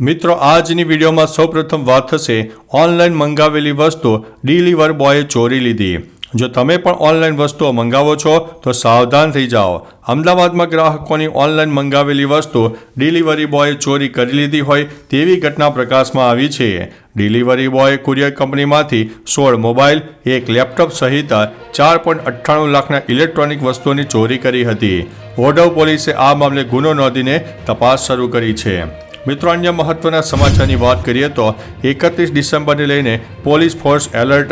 મિત્રો આજની વિડીયોમાં સૌપ્રથમ વાત થશે ઓનલાઈન મંગાવેલી વસ્તુ ડિલિવર બોયે ચોરી લીધી। જો તમે પણ ઓનલાઈન વસ્તુઓ મંગાવો છો તો સાવધાન થઈ જાઓ। અમદાવાદમાં ગ્રાહકોની ઓનલાઈન મંગાવેલી વસ્તુ ડિલિવરી બોયે ચોરી કરી લીધી હોય તેવી ઘટના પ્રકાશમાં આવી છે। ડિલિવરી બોયે કુરિયર કંપનીમાંથી 16 મોબાઈલ, એક લેપટોપ સહિત 4.98 લાખના ઇલેક્ટ્રોનિક વસ્તુઓની ચોરી કરી હતી। ઓઢવ પોલીસે આ મામલે ગુનો નોંધીને તપાસ શરૂ કરી છે। મિત્રો અન્ય મહત્વના સમાચારની વાત કરીએ તો 31 ડિસેમ્બરને લઈને પોલીસ ફોર્સ એલર્ટ,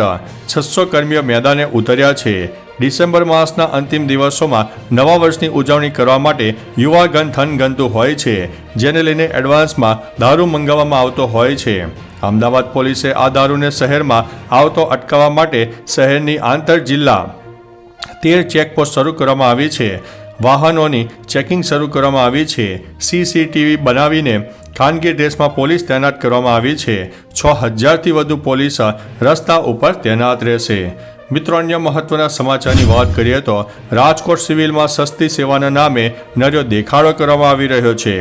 600 કર્મીઓ મેદાને ઉતર્યા છે। ડિસેમ્બર માસના અંતિમ દિવસોમાં નવા વર્ષની ઉજવણી કરવા માટે યુવાગણ થનગનતું હોય છે, જેને લઈને એડવાન્સમાં દારૂ મંગાવવામાં આવતો હોય છે। અમદાવાદ પોલીસે આ દારૂને શહેરમાં આવતો અટકાવવા માટે શહેરની આંતર જિલ્લા 13 ચેકપોસ્ટ શરૂ કરવામાં આવી છે। વાહનોની ચેકિંગ શરૂ કરવામાં આવી છે। સીસીટીવી બનાવીને ખાનગી ડ્રેસમાં પોલીસ તૈનાત કરવામાં આવી છે। 6000થી વધુ પોલીસ રસ્તા ઉપર તૈનાત રહેશે। મિત્રો અન્ય મહત્વના સમાચારની વાત કરીએ તો રાજકોટ સિવિલમાં સસ્તી સેવાના નામે નર્યો દેખાડો કરવામાં આવી રહ્યો છે।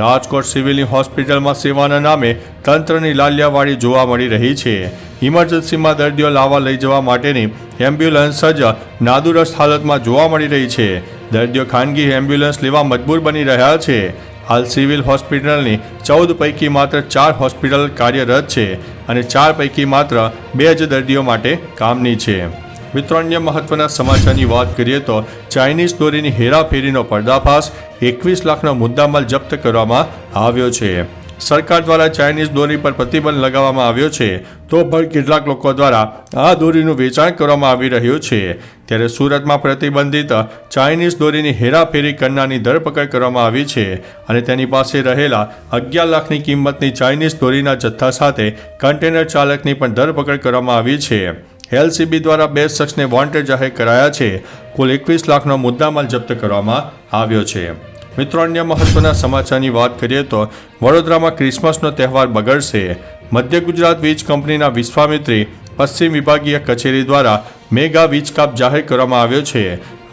રાજકોટ સિવિલની હોસ્પિટલમાં સેવાના નામે તંત્રની લાલિયાવાડી જોવા મળી રહી છે। ઇમરજન્સીમાં દર્દીઓ લાવવા લઈ જવા માટેની એમ્બ્યુલન્સ જ નાદુરસ્ત હાલતમાં જોવા મળી રહી છે। દર્દીઓ ખાનગી એમ્બ્યુલન્સ લેવા મજબૂર બની રહ્યા છે। હાલ સિવિલ હોસ્પિટલની 14 પૈકી માત્ર 4 હોસ્પિટલ કાર્યરત છે અને 4 પૈકી માત્ર 2 જ દર્દીઓ માટે કામની છે। મિત્રો અન્ય મહત્વના સમાચારની વાત કરીએ તો ચાઇનીઝ દોરીની હેરાફેરીનો પર્દાફાશ, 21 લાખનો મુદ્દામાલ જપ્ત કરવામાં આવ્યો છે। સરકાર દ્વારા ચાઇનીઝ દોરી પર પ્રતિબંધ લગાવવામાં આવ્યો છે, તો પણ કેટલાક લોકો દ્વારા આ દોરીનું વેચાણ કરવામાં આવી રહ્યું છે। ત્યારે સુરતમાં પ્રતિબંધિત ચાઇનીઝ દોરીની હેરાફેરી કરનારની ધરપકડ કરવામાં આવી છે અને તેની પાસે રહેલા 11 લાખની કિંમતની ચાઇનીઝ દોરીના જથ્થા સાથે કન્ટેનર ચાલકની પણ ધરપકડ કરવામાં આવી છે। એલસીબી દ્વારા 2 શખ્સને વોન્ટેડ જાહેર કરાયા છે। કુલ 21 લાખનો મુદ્દામાલ જપ્ત કરવામાં આવ્યો છે। મિત્રો અન્ય મહત્વના સમાચારની વાત કરીએ તો વડોદરામાં ક્રિસમસનો તહેવાર બગડશે। મધ્ય ગુજરાત વીજ કંપનીના વિશ્વામિત્રી પશ્ચિમ વિભાગીય કચેરી દ્વારા મેગા વીજ કાપ જાહેર કરવામાં આવ્યો છે।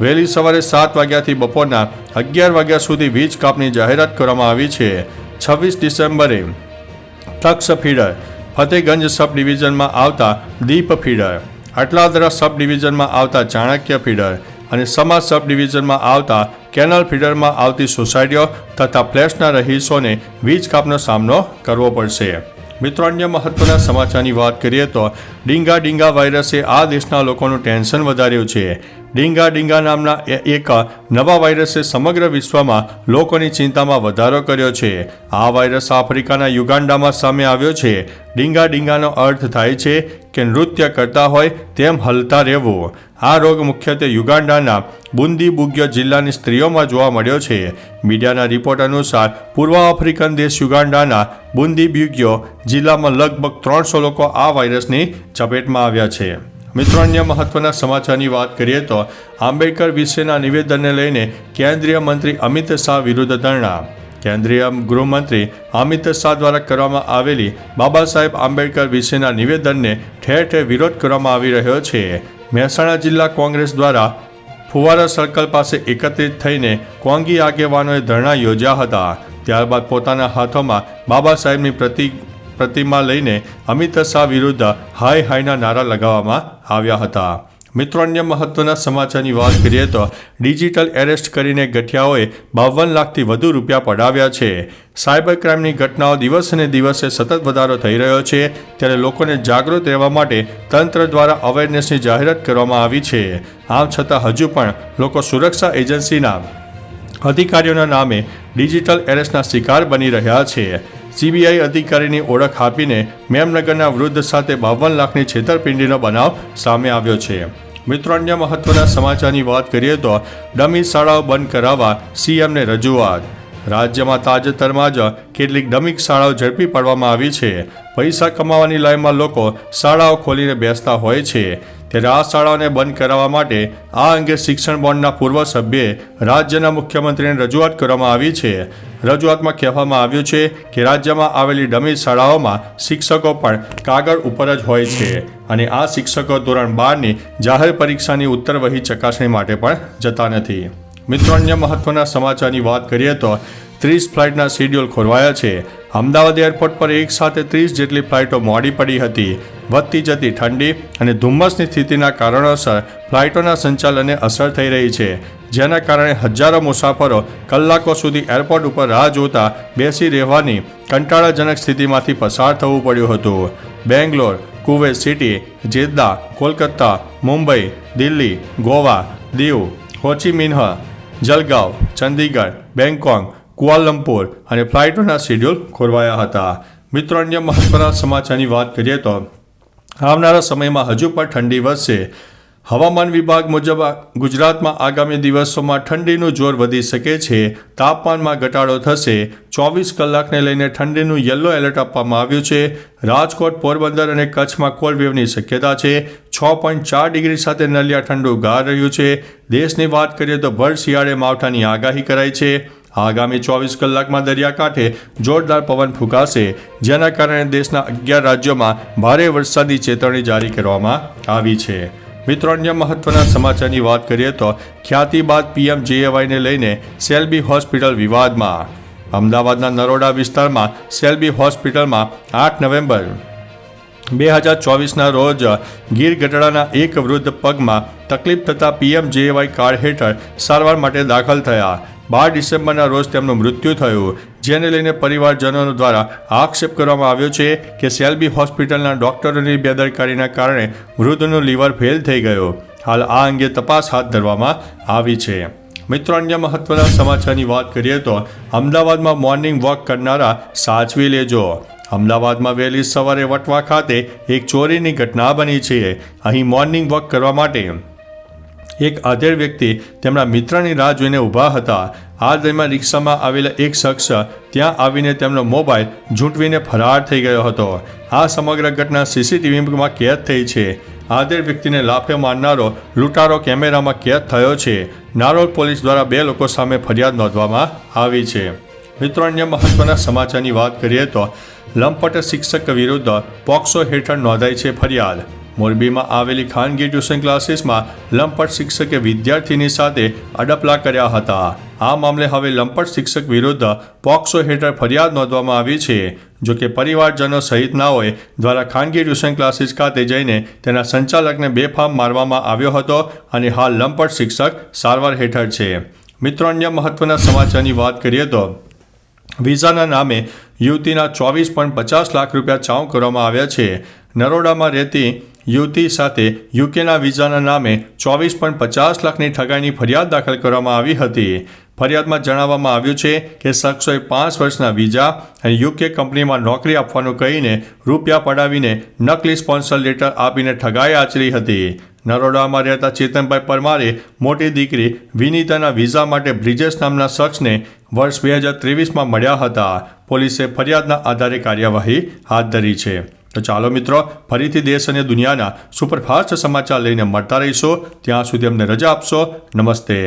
વહેલી સવારે 7 વાગ્યાથી બપોરના 11 વાગ્યા સુધી વીજ કાપની જાહેરાત કરવામાં આવી છે। 26 ડિસેમ્બરે તક્ષ ફીડર, ફતેગંજ સબ ડિવિઝનમાં આવતા દીપ ફીડર, અટલાદરા સબ ડિવિઝનમાં આવતા ચાણક્ય ફીડર અને સમાજ સબ ડિવિઝનમાં આવતા કેનલ ફીડરમાં આવતી સોસાયટીઓ તથા ફ્લેટ્સના રહીશોને વીજ કાપનો સામનો કરવો પડશે। મિત્રો અન્ય મહત્વના સમાચારની વાત કરીએ તો ડીંગા વાયરસે આ દેશના લોકોનું ટેન્શન વધાર્યું છે। ડીંગા નામના એક નવા વાયરસે સમગ્ર વિશ્વમાં લોકોની ચિંતામાં વધારો કર્યો છે। આ વાયરસ આફ્રિકાના યુગાન્ડામાં સામે આવ્યો છે। ડીંગાનો અર્થ થાય છે કે નૃત્ય કરતા હોય તેમ હલતા રહેવું। આ રોગ મુખ્યત્વે યુગાન્ડાના બુંદીબુગ્યો જિલ્લાની સ્ત્રીઓમાં જોવા મળ્યો છે। મીડિયાના રિપોર્ટ અનુસાર પૂર્વ આફ્રિકન દેશ યુગાન્ડાના બુંદીબુગ્યો જિલ્લામાં લગભગ 300 લોકો આ વાયરસની ચપેટમાં આવ્યા છે। મિત્રો અન્ય મહત્વના સમાચારની વાત કરીએ તો આંબેડકર વિશેના નિવેદનને લઈને કેન્દ્રીય મંત્રી અમિત શાહ વિરુદ્ધ ધરણા। કેન્દ્રીય ગૃહમંત્રી અમિત શાહ દ્વારા કરવામાં આવેલી બાબા સાહેબ આંબેડકર વિશેના નિવેદનને ઠેર ઠેર વિરોધ કરવામાં આવી રહ્યો છે। મહેસાણા જિલ્લા કોંગ્રેસ દ્વારા ફુવારા સર્કલ પાસે એકત્રિત થઈને કોંગી આગેવાનોએ ધરણા યોજ્યા હતા। ત્યારબાદ પોતાના હાથોમાં બાબા સાહેબની પ્રતિમા લઈને અમિત શાહ વિરુદ્ધ હાયના નારા લગાવવામાં આવ્યા હતા। મિત્રો અન્ય મહત્વના સમાચારની વાત કરીએ તો ડિજિટલ એરેસ્ટ કરીને ગઠિયાઓએ 52 લાખથી વધુ રૂપિયા પડાવ્યા છે। સાયબર ક્રાઇમની ઘટનાઓ દિવસે દિવસે સતત વધારો થઈ રહ્યો છે, ત્યારે લોકોને જાગૃત રહેવા માટે તંત્ર દ્વારા અવેરનેસની જાહેરાત કરવામાં આવી છે। આમ છતાં હજુ પણ લોકો સુરક્ષા એજન્સીના અધિકારીઓના નામે ડિજિટલ એરેસ્ટના શિકાર બની રહ્યા છે। સીબીઆઈ અધિકારીની ઓળખ આપીને મેમનગરના વૃદ્ધ સાથે 52 લાખની છેતરપિંડીનો બનાવ સામે આવ્યો છે। મિત્રો અન્ય મહત્વના સમાચારની વાત કરીએ તો ડમી શાળાઓ બંધ કરાવવા સીએમને રજૂઆત। રાજ્યમાં તાજેતરમાં જ કેટલીક ડમી શાળાઓ ઝડપી પાડવામાં આવી છે। પૈસા કમાવાની લાઈનમાં લોકો શાળાઓ ખોલીને બેસતા હોય છે, ત્યારે આ શાળાઓને બંધ કરાવવા માટે આ અંગે શિક્ષણ બોર્ડના પૂર્વ સભ્યે રાજ્યના મુખ્યમંત્રીને રજૂઆત કરવામાં આવી છે। રજૂઆતમાં કહેવામાં આવ્યું છે કે રાજ્યમાં આવેલી ડમી શાળાઓમાં શિક્ષકો પણ કાગળ ઉપર જ હોય છે અને આ શિક્ષકો ધોરણ 12ની જાહેર પરીક્ષાની ઉત્તરવહી ચકાસણી માટે પણ જતા નથી। મિત્રો અન્ય મહત્વના સમાચારની વાત કરીએ તો 30 ફ્લાઇટના શેડ્યુલ ખોરવાયા છે। અમદાવાદ એરપોર્ટ પર એક સાથે 30 જેટલી ફ્લાઇટો મોડી પડી હતી. વધતી જતી ઠંડી અને ધુમ્મસની સ્થિતિના કારણોસર ફ્લાઇટોના સંચાલનને અસર થઈ રહી છે, જેના કારણે હજારો મુસાફરો કલાકો સુધી એરપોર્ટ ઉપર રાહ જોતા બેસી રહેવાની કંટાળાજનક સ્થિતિમાંથી પસાર થવું પડ્યું હતું. Bangalore, Kuwait city, Jeddah, Kolkata, Mumbai, Delhi, Goa, Diu, Ho Chi Minh, Jalgaon, Chandigarh, Bangkok, Kuala Lumpur અને ફ્લાઇટોના શેડ્યુલ ખોરવાયા હતા. મિત્રો, અન્ય મહત્વના સમાચારની વાત કરીએ તો આવનારા સમયમાં હજુ પણ ઠંડી વધશે. હવામાન વિભાગ મુજબ ગુજરાતમાં આગામી દિવસોમાં ઠંડીનું જોર વધી શકે છે. તાપમાનમાં ઘટાડો થશે. 24 કલાકને લઈને ઠંડીનું યલો એલર્ટ આપવામાં આવ્યું છે. રાજકોટ, પોરબંદર અને કચ્છમાં કોલ્ડ વેવની શક્યતા છે. 6.4 ડિગ્રી સાથે નલિયા ઠંડુ ગાર રહ્યું છે. દેશની વાત કરીએ તો ભર શિયાળે માવઠાની આગાહી કરાઈ છે. આગામી 24 કલાકમાં દરિયાકાંઠે જોરદાર પવન ફૂંકાશે, જેના કારણે દેશના 11 રાજ્યોમાં ભારે વરસાદની ચેતવણી જારી કરવામાં આવી છે. મિત્રો, અન્ય મહત્વના સમાચારની વાત કરીએ તો ખ્યાતિ બાદ PMJAYને લઈને સેલ્બી હોસ્પિટલ વિવાદમાં. અમદાવાદના નરોડા વિસ્તારમાં સેલ્બી હોસ્પિટલમાં 8 નવેમ્બર 2024ના રોજ ગીર ગઢડાના એક વૃદ્ધ પગમાં તકલીફ થતાં PMJAY કાર્ડ હેઠળ સારવાર માટે દાખલ થયા. 12 ડિસેમ્બરના રોજ તેમનું મૃત્યુ થયું, જેને લઈને પરિવારજનો દ્વારા આક્ષેપ કરવામાં આવ્યો છે કે સેલ્બી હોસ્પિટલના ડોક્ટરોની બેદરકારીના કારણે વૃદ્ધનું લીવર ફેલ થઈ ગયું. હાલ આ અંગે તપાસ હાથ ધરવામાં આવી છે. મિત્રો, અન્ય મહત્વના સમાચારની વાત કરીએ તો અમદાવાદમાં મોર્નિંગ વોક કરનારા સાચવી લેજો. અમદાવાદમાં વહેલી સવારે વટવા ખાતે એક ચોરીની ઘટના બની છે. અહીં મોર્નિંગ વોક કરવા માટે એક આધેડ વ્યક્તિ તેમના મિત્રની રાહ જોઈને ઊભા હતા. આ દરમિયાન રિક્ષામાં આવેલા એક શખ્સ ત્યાં આવીને તેમનો મોબાઈલ ઝૂંટવીને ફરાર થઈ ગયો હતો. આ સમગ્ર ઘટના CCTVમાં કેદ થઈ છે. આધેડ વ્યક્તિને લાફે મારનારો લૂંટારો કેમેરામાં કેદ થયો છે. નારોલ પોલીસ દ્વારા 2 લોકો સામે ફરિયાદ નોંધવામાં આવી છે. મિત્રો, અન્ય મહત્વના સમાચારની વાત કરીએ તો લંપટ શિક્ષક વિરુદ્ધ પોક્સો હેઠળ નોંધાઈ છે ફરિયાદ. મોરબીમાં આવેલી ખાનગી ટ્યુશન ક્લાસીસમાં લંપટ શિક્ષકે વિદ્યાર્થીની સાથે અડપલા કર્યા હતા. આ મામલે હવે લંપટ શિક્ષક વિરુદ્ધ પોક્સો હેઠળ ફરિયાદ નોંધવામાં આવી છે. જો કે પરિવારજનો સહિતનાઓએ દ્વારા ખાનગી ટ્યુશન ક્લાસીસ ખાતે જઈને તેના સંચાલકને બેફામ મારવામાં આવ્યો હતો અને હાલ લંપટ શિક્ષક સારવાર હેઠળ છે. મિત્રો, અન્ય મહત્વના સમાચારની વાત કરીએ તો વિઝાના નામે યુવતીના 24.50 લાખ રૂપિયા ચાઉં કરવામાં આવ્યા છે. નરોડામાં રહેતી યુવતી સાથે યુકેના વિઝાના નામે 24.50 લાખની ઠગાઈની ફરિયાદ દાખલ કરવામાં આવી હતી. ફરિયાદમાં જણાવવામાં આવ્યું છે કે શખ્સોએ 5 વર્ષના વિઝા અને યુકે કંપનીમાં નોકરી આપવાનું કહીને રૂપિયા પડાવીને નકલી સ્પોન્સર લેટર આપીને ઠગાઈ આચરી હતી. નરોડામાં રહેતા ચેતનભાઈ પરમારે મોટી દીકરી વિનીતાના વિઝા માટે બ્રિજેશ નામના શખ્સને વર્ષ 2023માં મળ્યા હતા. પોલીસે ફરિયાદના આધારે કાર્યવાહી હાથ ધરી છે. તો ચાલો મિત્રો, ફરીથી દેશ અને દુનિયાના સુપરફાસ્ટ સમાચાર લઈને મળતા રહીશો. ત્યાં સુધી અમને રજા આપશો. નમસ્તે.